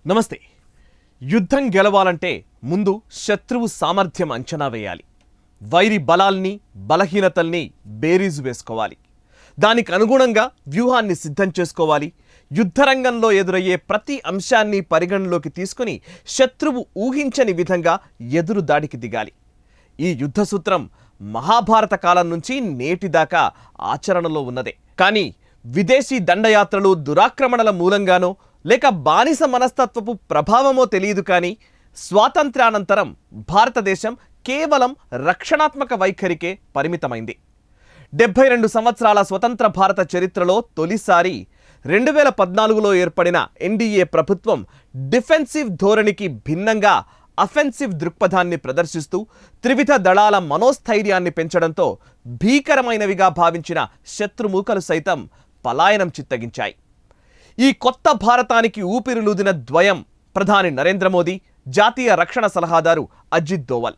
నమస్తే. యుద్ధం గెలవాలంటే ముందు శత్రువు సామర్థ్యం అంచనా వేయాలి. వైరి బలాల్ని బలహీనతల్ని బేరీజు వేసుకోవాలి. దానికి అనుగుణంగా వ్యూహాన్ని సిద్ధం చేసుకోవాలి. యుద్ధరంగంలో ఎదురయ్యే ప్రతి అంశాన్ని పరిగణలోకి తీసుకుని శత్రువు ఊహించని విధంగా ఎదురు దాడికి దిగాలి. ఈ యుద్ధ సూత్రం మహాభారత కాలం నుంచి నేటిదాకా ఆచరణలో ఉన్నదే. కానీ విదేశీ దండయాత్రలు దురాక్రమణల మూలంగానో లేక బానిస మనస్తత్వపు ప్రభావమో తెలియదు, కానీ స్వాతంత్ర్యానంతరం భారతదేశం కేవలం రక్షణాత్మక వైఖరికే పరిమితమైంది. 72 సంవత్సరాల స్వతంత్ర భారత చరిత్రలో తొలిసారి 2014లో ఏర్పడిన ఎన్డీఏ ప్రభుత్వం డిఫెన్సివ్ ధోరణికి భిన్నంగా అఫెన్సివ్ దృక్పథాన్ని ప్రదర్శిస్తూ త్రివిధ దళాల మనోస్థైర్యాన్ని పెంచడంతో భీకరమైనవిగా భావించిన శత్రుమూకలు సైతం పలాయనం చిత్తగించాయి. ఈ కొత్త భారతానికి ఊపిరిలూదిన ద్వయం ప్రధాని నరేంద్ర మోదీ, జాతీయ రక్షణ సలహాదారు అజిత్ దోవల్.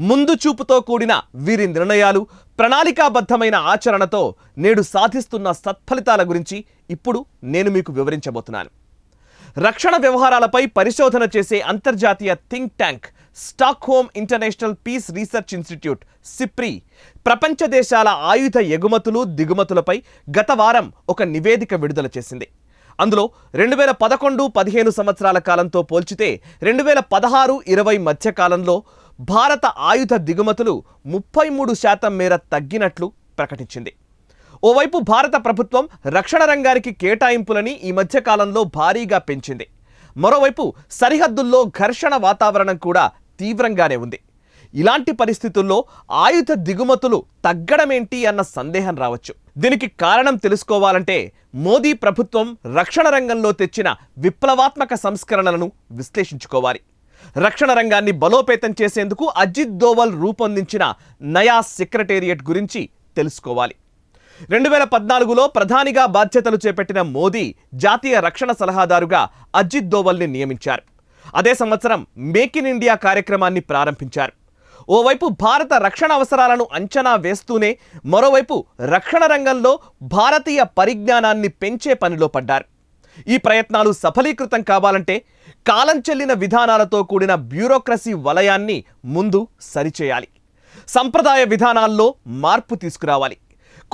ముందు చూపుతో కూడిన వీరి నిర్ణయాలు, ప్రణాళికాబద్ధమైన ఆచరణతో నేడు సాధిస్తున్న సత్ఫలితాల గురించి ఇప్పుడు నేను మీకు వివరించబోతున్నాను. రక్షణ వ్యవహారాలపై పరిశోధన చేసే అంతర్జాతీయ think tank Stockholm International Peace Research Institute SIPRI ప్రపంచ దేశాల ఆయుధ ఎగుమతులు దిగుమతులపై గత వారం ఒక నివేదిక విడుదల చేసింది. అందులో 2011-15 సంవత్సరాల కాలంతో పోల్చితే 2016-20 మధ్య కాలంలో భారత ఆయుధ దిగుమతులు 33% మేర తగ్గినట్లు ప్రకటించింది. ఓవైపు భారత ప్రభుత్వం రక్షణ రంగానికి కేటాయింపులని ఈ మధ్య కాలంలో భారీగా పెంచింది. మరోవైపు సరిహద్దుల్లో ఘర్షణ వాతావరణం కూడా తీవ్రంగానే ఉంది. ఇలాంటి పరిస్థితుల్లో ఆయుధ దిగుమతులు తగ్గడమేంటి అన్న సందేహం రావచ్చు. దీనికి కారణం తెలుసుకోవాలంటే మోదీ ప్రభుత్వం రక్షణ రంగంలో తెచ్చిన విప్లవాత్మక సంస్కరణలను విశ్లేషించుకోవాలి. రక్షణ రంగాన్ని బలోపేతం చేసేందుకు అజిత్ దోవల్ రూపొందించిన నయా సెక్రటేరియట్ గురించి తెలుసుకోవాలి. 2014లో ప్రధానిగా బాధ్యతలు చేపట్టిన మోదీ జాతీయ రక్షణ సలహాదారుగా అజిత్ దోవల్ని నియమించారు. అదే సంవత్సరం మేక్ ఇన్ ఇండియా కార్యక్రమాన్ని ప్రారంభించారు. ఓవైపు భారత రక్షణ అవసరాలను అంచనా వేస్తూనే మరోవైపు రక్షణ రంగంలో భారతీయ పరిజ్ఞానాన్ని పెంచే పనిలో పడ్డారు. ఈ ప్రయత్నాలు సఫలీకృతం కావాలంటే కాలం చెల్లిన విధానాలతో కూడిన బ్యూరోక్రసీ వలయాన్ని ముందు సరిచేయాలి. సంప్రదాయ విధానాల్లో మార్పు తీసుకురావాలి.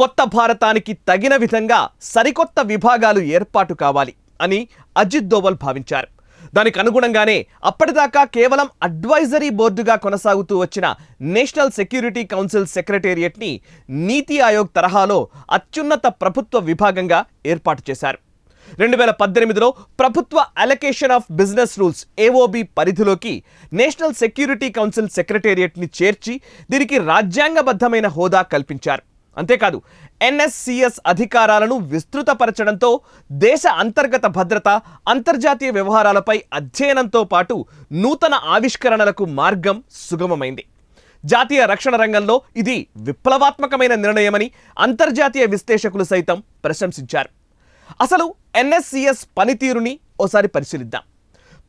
కొత్త భారతానికి తగిన విధంగా సరికొత్త విభాగాలు ఏర్పాటు కావాలి అని అజిత్ దోవల్ భావించారు. దానికి అనుగుణంగానే అప్పటిదాకా కేవలం అడ్వైజరీ బోర్డుగా కొనసాగుతూ వచ్చిన నేషనల్ సెక్యూరిటీ కౌన్సిల్ సెక్రటేరియట్ని నీతి ఆయోగ్ తరహాలో అత్యున్నత ప్రభుత్వ విభాగంగా ఏర్పాటు చేశారు. 2018లో ప్రభుత్వ allocation of business rules AOB పరిధిలోకి నేషనల్ సెక్యూరిటీ కౌన్సిల్ సెక్రటేరియట్ని చేర్చి దీనికి రాజ్యాంగబద్ధమైన హోదా కల్పించారు. అంతేకాదు ఎన్ఎస్సిఎస్ అధికారాలను విస్తృతపరచడంతో దేశ అంతర్గత భద్రత, అంతర్జాతీయ వ్యవహారాలపై అధ్యయనంతో పాటు నూతన ఆవిష్కరణలకు మార్గం సుగమమైంది. జాతీయ రక్షణ రంగంలో ఇది విప్లవాత్మకమైన నిర్ణయమని అంతర్జాతీయ విశ్లేషకులు సైతం ప్రశంసించారు. అసలు ఎన్ఎస్సిఎస్ పనితీరుని ఓసారి పరిశీలిద్దాం.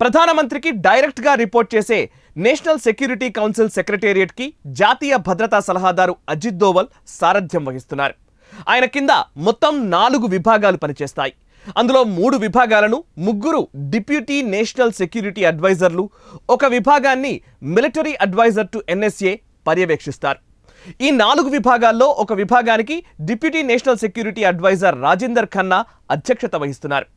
ప్రధానమంత్రికి డైరెక్ట్గా రిపోర్ట్ చేసే నేషనల్ సెక్యూరిటీ కౌన్సిల్ సెక్రటేరియట్కి జాతీయ భద్రతా సలహాదారు అజిత్ దోవల్ సారథ్యం వహిస్తున్నారు. ఆయన కింద మొత్తం 4 విభాగాలు పనిచేస్తాయి. అందులో 3 విభాగాలను 3 డిప్యూటీ నేషనల్ సెక్యూరిటీ అడ్వైజర్లు, ఒక విభాగాన్ని మిలిటరీ అడ్వైజర్ టు ఎన్ఎస్ఏ పర్యవేక్షిస్తారు. ఈ 4 విభాగాల్లో ఒక విభాగానికి deputy national security adviser Rajender Khanna అధ్యక్షత వహిస్తున్నారు.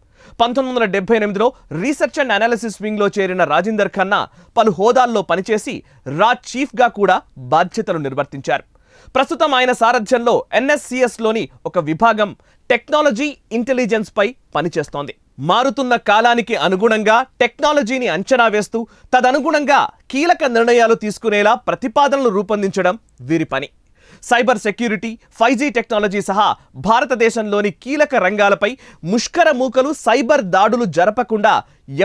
1978లో రీసెర్చ్ అండ్ అనాలిసిస్ వింగ్లో చేరిన రాజేందర్ ఖన్నా పలు హోదాల్లో పనిచేసి రా చీఫ్గా కూడా బాధ్యతలు నిర్వర్తించారు. ప్రస్తుతం ఆయన సారథ్యంలో ఎన్ఎస్సిఎస్లోని ఒక విభాగం టెక్నాలజీ ఇంటెలిజెన్స్ పై పనిచేస్తోంది. మారుతున్న కాలానికి అనుగుణంగా టెక్నాలజీని అంచనా వేస్తూ తదనుగుణంగా కీలక నిర్ణయాలు తీసుకునేలా ప్రతిపాదనలు రూపొందించడం వీరి పని. సైబర్ సెక్యూరిటీ, 5G టెక్నాలజీ సహా భారతదేశంలోని కీలక రంగాలపై ముష్కర మూకలు సైబర్ దాడులు జరపకుండా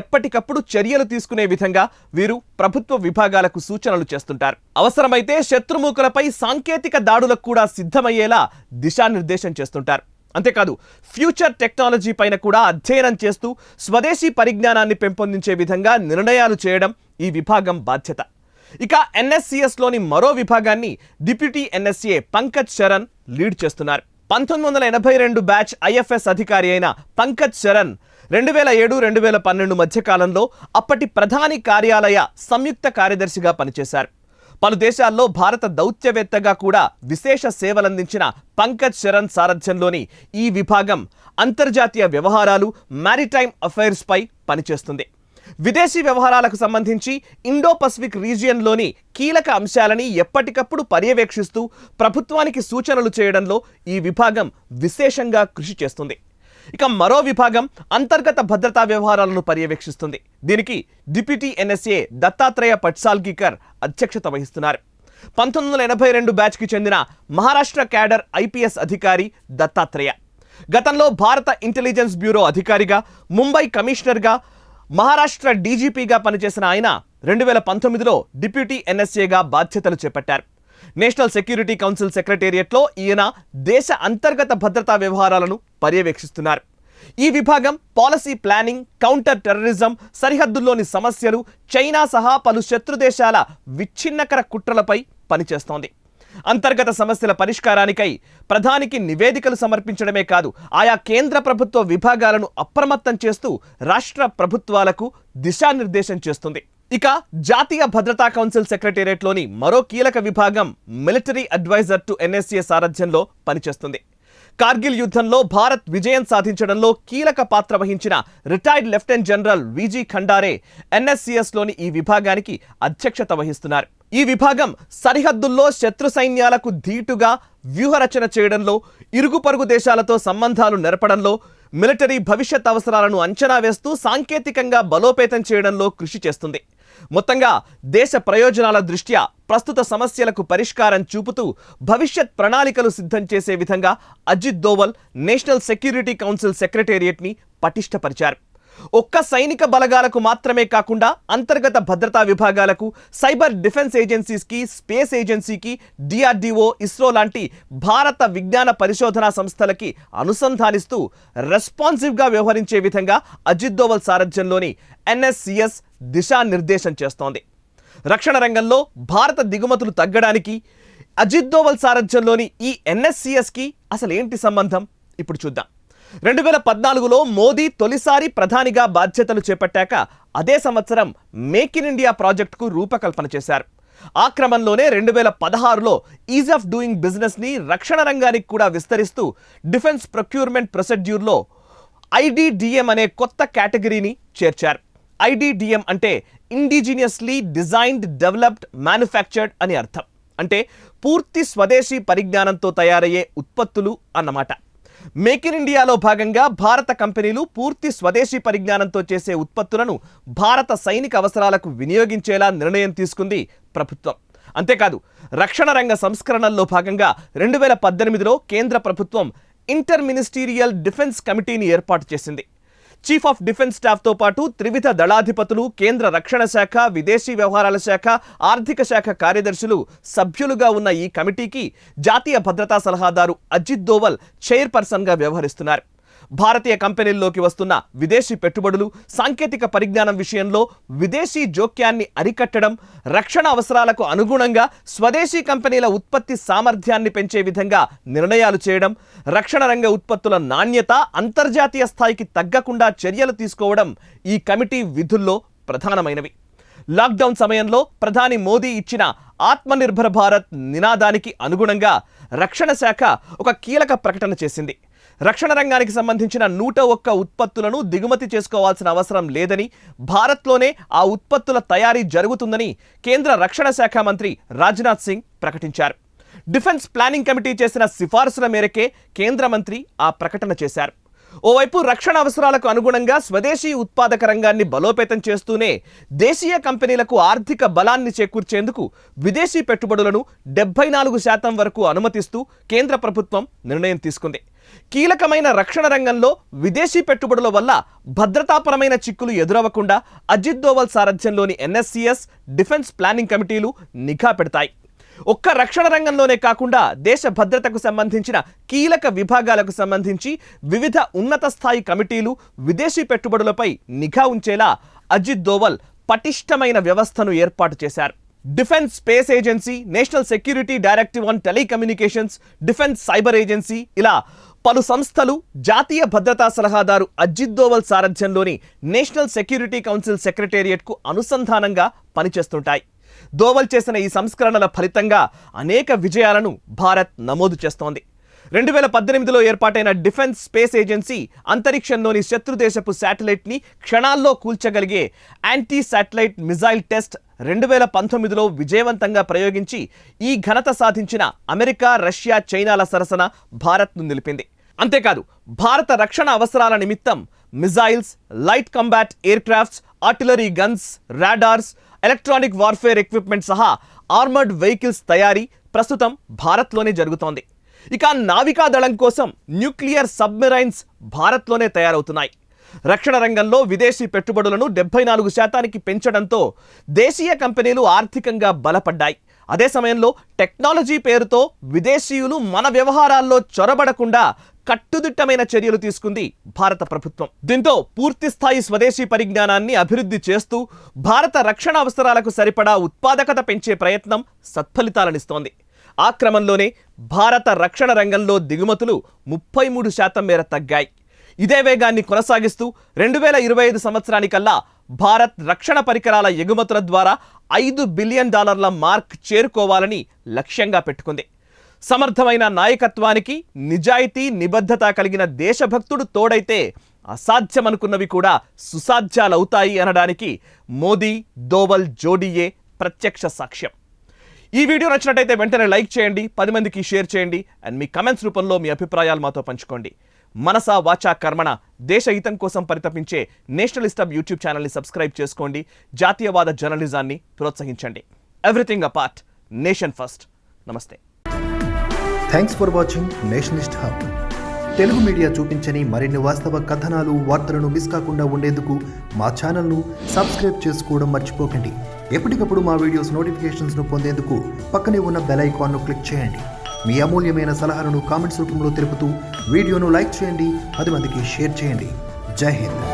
ఎప్పటికప్పుడు చర్యలు తీసుకునే విధంగా వీరు ప్రభుత్వ విభాగాలకు సూచనలు చేస్తుంటారు. అవసరమైతే శత్రుమూకలపై సాంకేతిక దాడులకు కూడా సిద్ధమయ్యేలా దిశానిర్దేశం చేస్తుంటారు. అంతేకాదు ఫ్యూచర్ టెక్నాలజీ పైన కూడా అధ్యయనం చేస్తూ స్వదేశీ పరిజ్ఞానాన్ని పెంపొందించే విధంగా నిర్ణయాలు చేయడం ఈ విభాగం బాధ్యత. ఇక ఎన్ఎస్సిఎస్లోని మరో విభాగాన్ని deputy NSA Pankaj Sharan lead చేస్తున్నారు. 1982 బ్యాచ్ ఐఎఫ్ఎస్ అధికారి అయిన పంకజ్ శరణ్ 2007-2012 మధ్య కాలంలో అప్పటి ప్రధాని కార్యాలయ సంయుక్త కార్యదర్శిగా పనిచేశారు. పలు దేశాల్లో భారత దౌత్యవేత్తగా కూడా విశేష సేవలందించిన పంకజ్ శరణ్ సారథ్యంలోని ఈ విభాగం అంతర్జాతీయ వ్యవహారాలు, మారిటైమ్ అఫైర్స్ పై పనిచేస్తుంది. విదేశీ వ్యవహారాలకు సంబంధించి ఇండో పసిఫిక్ రీజియన్లోని కీలక అంశాలని ఎప్పటికప్పుడు పర్యవేక్షిస్తూ ప్రభుత్వానికి సూచనలు చేయడంలో ఈ విభాగం విశేషంగా కృషి చేస్తుంది. ఇక మరో విభాగం అంతర్గత భద్రతా వ్యవహారాలను పర్యవేక్షిస్తుంది. దీనికి డిప్యూటీ ఎన్ఎస్ఏ దత్తాత్రేయ పట్సాల్గీకర్ అధ్యక్షత వహిస్తున్నారు. 1982 బ్యాచ్కి చెందిన మహారాష్ట్ర క్యాడర్ ఐపీఎస్ అధికారి దత్తాత్రేయ గతంలో భారత ఇంటెలిజెన్స్ బ్యూరో అధికారిగా, ముంబై కమిషనర్గా, మహారాష్ట్ర డీజీపీగా పనిచేసిన ఆయన 2019లో డిప్యూటీ ఎన్ఎస్ఏగా బాధ్యతలు చేపట్టారు. నేషనల్ సెక్యూరిటీ కౌన్సిల్ సెక్రటేరియట్లో ఈయన దేశ అంతర్గత భద్రతా వ్యవహారాలను పర్యవేక్షిస్తున్నారు. ఈ విభాగం పాలసీ ప్లానింగ్, కౌంటర్ టెర్రరిజం, సరిహద్దుల్లోని సమస్యలు, చైనా సహా పలు శత్రు దేశాల విచ్ఛిన్నకర కుట్రలపై పనిచేస్తోంది. అంతర్గత సమస్యల పరిష్కారానికై ప్రధానికి నివేదికలు సమర్పించడమే కాదు, ఆయా కేంద్ర ప్రభుత్వ విభాగాలను అప్రమత్తం చేస్తూ రాష్ట్ర ప్రభుత్వాలకు దిశానిర్దేశం చేస్తుంది. ఇక జాతీయ భద్రతా కౌన్సిల్ సెక్రటేరియట్లోని మరో కీలక విభాగం మిలిటరీ అడ్వైజర్ టు ఎన్ఎస్ఏ సారథ్యంలో పనిచేస్తుంది. కార్గిల్ యుద్ధంలో భారత్ విజయం సాధించడంలో కీలక పాత్ర వహించిన రిటైర్డ్ లెఫ్టినెంట్ జనరల్ విజీ ఖండారే ఎన్ఎస్సిఎస్లోని ఈ విభాగానికి అధ్యక్షత వహిస్తున్నారు. ఈ విభాగం సరిహద్దుల్లో శత్రు సైన్యాలకు ధీటుగా వ్యూహరచన చేయడంలో, ఇరుగు పొరుగు దేశాలతో సంబంధాలు నెరపడంలో, మిలిటరీ భవిష్యత్ అవసరాలను అంచనా వేస్తూ సాంకేతికంగా బలోపేతం చేయడంలో కృషి చేస్తుంది. మొత్తంగా దేశ ప్రయోజనాల దృష్ట్యా ప్రస్తుత సమస్యలకు పరిష్కారం చూపుతూ భవిష్యత్ ప్రణాళికలు సిద్ధం చేసే విధంగా Ajit Doval national security council సెక్రటేరియట్ని పటిష్టపరిచారు. ఒక్క సైనిక బలగాలకు మాత్రమే కాకుండా అంతర్గత భద్రతా విభాగాలకు, సైబర్ డిఫెన్స్ ఏజెన్సీస్కి, స్పేస్ ఏజెన్సీకి, డిఆర్డీఓ, ఇస్రో లాంటి భారత విజ్ఞాన పరిశోధనా సంస్థలకి అనుసంధానిస్తూ రెస్పాన్సివ్గా వ్యవహరించే విధంగా అజిత్ దోవల్ సారథ్యంలోని ఎన్ఎస్సిఎస్ దిశానిర్దేశం చేస్తోంది. రక్షణ రంగంలో భారత దిగుమతులు తగ్గడానికి అజిత్ దోవల్ సారథ్యంలోని ఈ ఎన్ఎస్సిఎస్కి అసలు ఏంటి సంబంధం? ఇప్పుడు చూద్దాం. 2014లో మోదీ తొలిసారి ప్రధానిగా బాధ్యతలు చేపట్టాక అదే సంవత్సరం మేక్ ఇన్ ఇండియా ప్రాజెక్టుకు రూపకల్పన చేశారు. ఆ క్రమంలోనే 2016లో ఈజ్ ఆఫ్ డూయింగ్ బిజినెస్ని రక్షణ రంగానికి కూడా విస్తరిస్తూ డిఫెన్స్ ప్రొక్యూర్మెంట్ ప్రొసెడ్యూర్లో ఐడిడిఎం అనే కొత్త కేటగిరీని చేర్చారు. ఐడిడిఎం అంటే ఇండిజినియస్లీ డిజైన్డ్, డెవలప్డ్, మ్యానుఫ్యాక్చర్డ్ అని అర్థం. అంటే పూర్తి స్వదేశీ పరిజ్ఞానంతో తయారయ్యే ఉత్పత్తులు అన్నమాట. మేక్ ఇన్ ఇండియాలో భాగంగా భారత కంపెనీలు పూర్తి స్వదేశీ పరిజ్ఞానంతో చేసే ఉత్పత్తులను భారత సైనిక అవసరాలకు వినియోగించేలా నిర్ణయం తీసుకుంది ప్రభుత్వం. అంతేకాదు, రక్షణ రంగ సంస్కరణల్లో భాగంగా 2018లో కేంద్ర ప్రభుత్వం ఇంటర్ మినిస్టీరియల్ డిఫెన్స్ కమిటీని ఏర్పాటు చేసింది. చీఫ్ ఆఫ్ డిఫెన్స్ స్టాఫ్తో పాటు త్రివిధ దళాధిపతులు, కేంద్ర రక్షణ శాఖ, విదేశీ వ్యవహారాల శాఖ, ఆర్థిక శాఖ కార్యదర్శులు సభ్యులుగా ఉన్న ఈ కమిటీకి జాతీయ భద్రతా సలహాదారు అజిత్ దోవల్ చైర్పర్సన్గా వ్యవహరిస్తున్నారు. భారతీయ కంపెనీల్లోకి వస్తున్న విదేశీ పెట్టుబడులు, సాంకేతిక పరిజ్ఞానం విషయంలో విదేశీ జోక్యాన్ని అరికట్టడం, రక్షణ అవసరాలకు అనుగుణంగా స్వదేశీ కంపెనీల ఉత్పత్తి సామర్థ్యాన్ని పెంచే విధంగా నిర్ణయాలు చేయడం, రక్షణ రంగ ఉత్పత్తుల నాణ్యత అంతర్జాతీయ స్థాయికి తగ్గకుండా చర్యలు తీసుకోవడం ఈ కమిటీ విధుల్లో ప్రధానమైనవి. లాక్డౌన్ సమయంలో ప్రధాని మోదీ ఇచ్చిన ఆత్మనిర్భర్ భారత్ నినాదానికి అనుగుణంగా రక్షణ శాఖ ఒక కీలక ప్రకటన చేసింది. రక్షణ రంగానికి సంబంధించిన 101 ఉత్పత్తులను దిగుమతి చేసుకోవాల్సిన అవసరం లేదని, భారత్లోనే ఆ ఉత్పత్తుల తయారీ జరుగుతుందని కేంద్ర రక్షణ శాఖ మంత్రి రాజ్నాథ్ సింగ్ ప్రకటించారు. డిఫెన్స్ ప్లానింగ్ కమిటీ చేసిన సిఫార్సుల మేరకే కేంద్ర మంత్రి ఆ ప్రకటన చేశారు. ఓవైపు రక్షణ అవసరాలకు అనుగుణంగా స్వదేశీ ఉత్పాదక రంగాన్ని బలోపేతం చేస్తూనే దేశీయ కంపెనీలకు ఆర్థిక బలాన్ని చేకూర్చేందుకు విదేశీ పెట్టుబడులను 74% వరకు అనుమతిస్తూ కేంద్ర ప్రభుత్వం నిర్ణయం తీసుకుంది. కీలకమైన రక్షణ రంగంలో విదేశీ పెట్టుబడుల వల్ల భద్రతాపరమైన చిక్కులు ఎదురవ్వకుండా అజిత్ దోవల్ సారథ్యంలోని ఎన్ఎస్సిఎస్, డిఫెన్స్ ప్లానింగ్ కమిటీలు నిఘా పెడతాయి. ఒక్క రక్షణ రంగంలోనే కాకుండా దేశ భద్రతకు సంబంధించిన కీలక విభాగాలకు సంబంధించి వివిధ ఉన్నత స్థాయి కమిటీలు విదేశీ పెట్టుబడులపై నిఘా ఉంచేలా అజిత్ దోవల్ పటిష్టమైన వ్యవస్థను ఏర్పాటు చేశారు. Defence space agency, national security directive on telecommunications, defence cyber agency, ఇలా పలు సంస్థలు జాతీయ భద్రతా సలహాదారు అజిత్ దోవల్ సారథ్యంలోని నేషనల్ సెక్యూరిటీ కౌన్సిల్ సెక్రటేరియట్కు అనుసంధానంగా పనిచేస్తుంటాయి. దోవల్ చేసిన ఈ సంస్కరణల ఫలితంగా అనేక విజయాలను భారత్ నమోదు చేస్తోంది. 2018లో ఏర్పాటైన డిఫెన్స్ స్పేస్ ఏజెన్సీ అంతరిక్షంలోని శత్రుదేశపు శాటిలైట్ని క్షణాల్లో కూల్చగలిగే యాంటీ శాటిలైట్ మిజైల్ టెస్ట్ 2019లో విజయవంతంగా ప్రయోగించి ఈ ఘనత సాధించిన అమెరికా, రష్యా, చైనాల సరసన భారత్ను నిలిపింది. అంతేకాదు భారత రక్షణ అవసరాల నిమిత్తం missiles, light combat air crafts, artillery guns, radars, electronic warfare equipment సహా ఆర్మర్డ్ వెహికల్స్ తయారీ ప్రస్తుతం భారత్లోనే జరుగుతోంది. ఇక నావికా దళం కోసం న్యూక్లియర్ సబ్మెరైన్స్ భారత్లోనే తయారవుతున్నాయి. రక్షణ రంగంలో విదేశీ పెట్టుబడులను 74% పెంచడంతో దేశీయ కంపెనీలు ఆర్థికంగా బలపడ్డాయి. అదే సమయంలో టెక్నాలజీ పేరుతో విదేశీయులు మన వ్యవహారాల్లో చొరబడకుండా కట్టుదిట్టమైన చర్యలు తీసుకుంది భారత ప్రభుత్వం. దీంతో పూర్తిస్థాయి స్వదేశీ పరిజ్ఞానాన్ని అభివృద్ధి చేస్తూ భారత రక్షణ అవసరాలకు సరిపడా ఉత్పాదకత పెంచే ప్రయత్నం సత్ఫలితాలనిస్తోంది. ఆ క్రమంలోనే భారత రక్షణ రంగంలో దిగుమతులు 33% మేర తగ్గాయి. ఇదే వేగాన్ని కొనసాగిస్తూ 2025 సంవత్సరానికల్లా భారత్ రక్షణ పరికరాల ఎగుమతుల ద్వారా $5 బిలియన్ మార్క్ చేరుకోవాలని లక్ష్యంగా పెట్టుకుంది. సమర్థమైన నాయకత్వానికి నిజాయితీ, నిబద్ధత కలిగిన దేశభక్తుడు తోడైతే అసాధ్యమనుకున్నవి కూడా సుసాధ్యాలవుతాయి అనడానికి మోదీ, దోవల్ జోడీయే ప్రత్యక్ష సాక్ష్యం. ఈ వీడియో నచ్చినట్టయితే వెంటనే లైక్ చేయండి, 10 మందికి షేర్ చేయండి అండ్ మీ కమెంట్స్ రూపంలో మీ అభిప్రాయాలు మాతో పంచుకోండి. మనసా వాచా కర్మణ దేశ హితం కోసం పరితపించే నేషనలిస్ట్ హబ్ యూట్యూబ్ ఛానల్ని సబ్స్క్రైబ్ చేసుకోండి. జాతీయవాద జర్నలిజాన్ని ప్రోత్సహించండి. Everything apart, nation first. నమస్తే. Thanks for watching nationalist hub. Telugu media చూపించని మరిన్ని వాస్తవ కథనాలు, వార్తలను మిస్ కాకుండా ఉండేందుకు మా ఛానల్ను సబ్స్క్రైబ్ చేసుకోవడం మర్చిపోకండి. ఎప్పటికప్పుడు మా వీడియోస్ నోటిఫికేషన్స్ను పొందేందుకు పక్కనే ఉన్న బెల్ ఐకాన్ను క్లిక్ చేయండి. మీ అమూల్యమైన సలహాలను కామెంట్స్ రూపంలో తెలుపుతూ వీడియోను లైక్ చేయండి, 10 మందికి షేర్ చేయండి. జై హింద్.